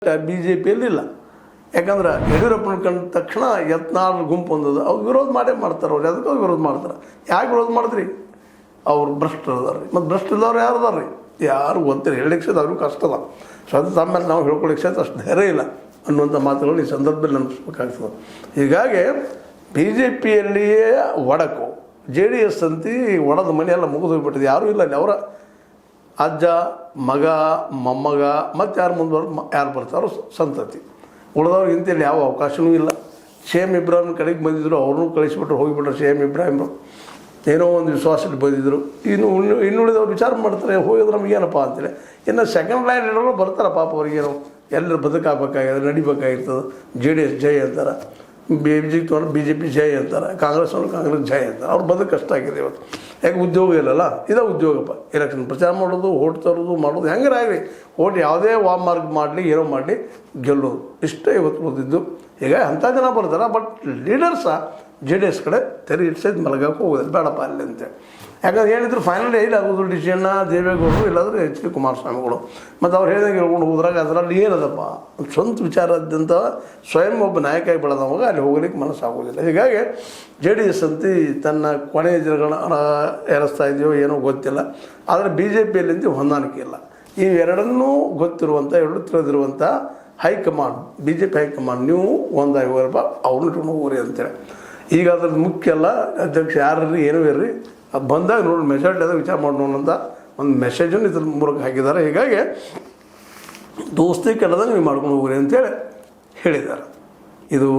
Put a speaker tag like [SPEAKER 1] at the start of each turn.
[SPEAKER 1] B J ಪಿಯಲ್ಲಿ ಇಲ್ಲ. ಯಾಕಂದ್ರೆ ಯಡಿಯೂರಪ್ಪನ ಕಂಡ ತಕ್ಷಣ ಯತ್ನಾಳ್ ಗುಂಪು ಹೊಂದದ ಅವ್ರು ವಿರೋಧ ಮಾಡೇ ಮಾಡ್ತಾರೆ. ಅವ್ರು ಅದಕ್ಕೆ ಅವ್ರು ವಿರೋಧ ಮಾಡ್ತಾರೆ. ಯಾಕೆ ವಿರೋಧ ಮಾಡಿದ್ರಿ? ಅವ್ರು ಭ್ರಷ್ಟರು ಅದಾರ ರೀ. ಮತ್ತು ಭ್ರಷ್ಟದವ್ರು ಯಾರು ಅದಾರ ರೀ? ಯಾರು ಗೊತ್ತಿಲ್ಲ. ಹೇಳಲಿಕ್ಕೆ ಅವ್ರಿಗೂ ಕಷ್ಟ ಅದ. ಸ್ವತಃ ತಮ್ಮೇಲೆ ನಾವು ಹೇಳ್ಕೊಳ್ಳಿಕ್ಕೆ ಅಷ್ಟು ಧೈರ್ಯ ಇಲ್ಲ ಅನ್ನುವಂಥ ಮಾತುಗಳು ಈ ಸಂದರ್ಭದಲ್ಲಿ ನೆನಪಿಸ್ಬೇಕಾಗ್ತದೆ. ಹೀಗಾಗಿ ಬಿ ಜೆ ಪಿಯಲ್ಲಿಯೇ ಒಡಕು, ಜೆ ಡಿ ಎಸ್ ಅಂತಿ ಒಡೆದ ಮನೆಯೆಲ್ಲ ಮುಗಿದು ಹೋಗ್ಬಿಟ್ಟಿದೆ. ಯಾರೂ ಇಲ್ಲ ಅಲ್ಲಿ. ಅವರ ಅಜ್ಜ, ಮಗ, ಮೊಮ್ಮಗ ಮತ್ತು ಯಾರು ಯಾರು ಬರ್ತಾರೋ ಸಂತತಿ. ಉಳಿದವ್ರಿಗೆ ಇಂತಲ್ಲಿ ಯಾವ ಅವಕಾಶವೂ ಇಲ್ಲ. ಶೇಮ್ ಇಬ್ರಾಹಿಂ ಕಡೆಗೆ ಬಂದಿದ್ದರು, ಅವ್ರನ್ನೂ ಕಳಿಸಿಬಿಟ್ರು, ಹೋಗಿಬಿಟ್ರು. ಶೇಮ್ ಇಬ್ರಾಹಿಮ್ರು ಏನೋ ಒಂದು ವಿಶ್ವಾಸದಲ್ಲಿ ಬಂದಿದ್ದರು. ಇನ್ನುಳಿದವ್ರು ವಿಚಾರ ಮಾಡ್ತಾರೆ, ಹೋಗಿದ್ರೆ ನಮಗೇನಪ್ಪ ಅಂತೇಳಿ. ಇನ್ನು ಸೆಕೆಂಡ್ ಲೈನ್ ಇಡೋರು ಬರ್ತಾರೆ ಪಾಪ. ಅವ್ರಿಗೇನೋ ಎಲ್ಲರೂ ಬದುಕಾಗಬೇಕಾಗಿದೆ, ನಡಿಬೇಕಾಗಿರ್ತದೆ. ಜೆ ಡಿ ಎಸ್ ಜೈ ಅಂತಾರೆ, ಬಿ ಜೆ ಪಿ ಜೈ ಅಂತಾರೆ, ಕಾಂಗ್ರೆಸ್ ಜೈ ಅಂತಾರೆ. ಅವ್ರು ಬದುಕು ಕಷ್ಟ ಆಗಿದೆ ಇವತ್ತು. ಯಾಕೆ ಉದ್ಯೋಗ ಇಲ್ಲಲ್ಲ. ಇದೇ ಉದ್ಯೋಗಪ್ಪ. ಎಲೆಕ್ಷನ್ ಪ್ರಚಾರ ಮಾಡೋದು, ಓಟ್ ತರೋದು ಮಾಡೋದು ಹೆಂಗಾರ ಆಗಲಿ, ಓಟ್ ಯಾವುದೇ ವಾಮಾರ್ಕ್ ಮಾಡಲಿ, ಏನೋ ಮಾಡಲಿ, ಗೆಲ್ಲೋದು ಇಷ್ಟೇ ಇವತ್ತು ಓದಿದ್ದು. ಈಗ ಅಂಥ ಜನ ಬರ್ತಾರೆ. ಬಟ್ ಲೀಡರ್ಸ ಜೆ ಡಿ ಎಸ್ ಕಡೆ ತೆರೆ ಇಡ್ಸೋದು ಮಲಗಕ್ಕೆ ಹೋಗೋದಿಲ್ಲ, ಬೇಡಪ್ಪ ಅಲ್ಲಿ ಅಂತೇಳಿ. ಯಾಕಂದ್ರೆ ಹೇಳಿದ್ರು ಫೈನಲ್ ಇಲ್ಲ ಆಗೋದು ಡಿಸಿಷನ್ನ ದೇವೇಗೌಡರು ಇಲ್ಲಾಂದರೆ ಎಚ್ ಡಿ ಕುಮಾರಸ್ವಾಮಿಗಳು. ಮತ್ತು ಅವ್ರು ಹೇಳಿದಂಗೆ ಹೇಳ್ಕೊಂಡು ಹೋದ್ರಾಗ ಅದರಲ್ಲಿ ಏನದಪ್ಪ ಸ್ವಂತ ವಿಚಾರದಂಥ ಸ್ವಯಂ ಒಬ್ಬ ನಾಯಕ ಬೆಳೆದವಾಗ ಅಲ್ಲಿ ಹೋಗ್ಲಿಕ್ಕೆ ಮನಸ್ಸಾಗೋದಿಲ್ಲ. ಹೀಗಾಗಿ ಜೆ ಡಿ ಎಸ್ ಅಂತಿ ತನ್ನ ಕೊನೆಯ ದಿನಗಳನ್ನ ಏರಿಸ್ತಾ ಇದೆಯೋ ಏನೋ ಗೊತ್ತಿಲ್ಲ. ಆದರೆ ಬಿ ಜೆ ಪಿಯಲ್ಲಿಂದ ಹೊಂದಾಣಿಕೆ ಇಲ್ಲ. ಇವೆರಡನ್ನೂ ಗೊತ್ತಿರುವಂಥ, ಎರಡು ತಿಳಿದಿರುವಂಥ high command, BJP high command, ನೀವು ಒಂದಾಗಿ ಹೋಗ್ರಪ್ಪ, ಅವ್ರನ್ನ ಇಟ್ಕೊಂಡು ಹೋಗ್ರಿ ಅಂತೇಳಿ. ಈಗ ಅದ್ರದ್ದು ಮುಖ್ಯ ಅಲ್ಲ, ಅಧ್ಯಕ್ಷ ಯಾರ್ರಿ ಏನೂ ಇರ್ರಿ, ಅದು ಬಂದಾಗ ನೋಡಿ ಮೆಜಾರಿಟಿ ಅದಾಗ ವಿಚಾರ ಮಾಡೋಣ ಅಂತ ಒಂದು ಮೆಸೇಜನ್ನು ಇದ್ರ ಮೂಲಕ ಹಾಕಿದ್ದಾರೆ. ಹೀಗಾಗಿ ದೋಸ್ತಿ ಕೆಲ್ಲದಂಗೆ ನೀವು ಮಾಡ್ಕೊಂಡು ಹೋಗ್ರಿ ಅಂತೇಳಿ ಹೇಳಿದ್ದಾರೆ. ಇದು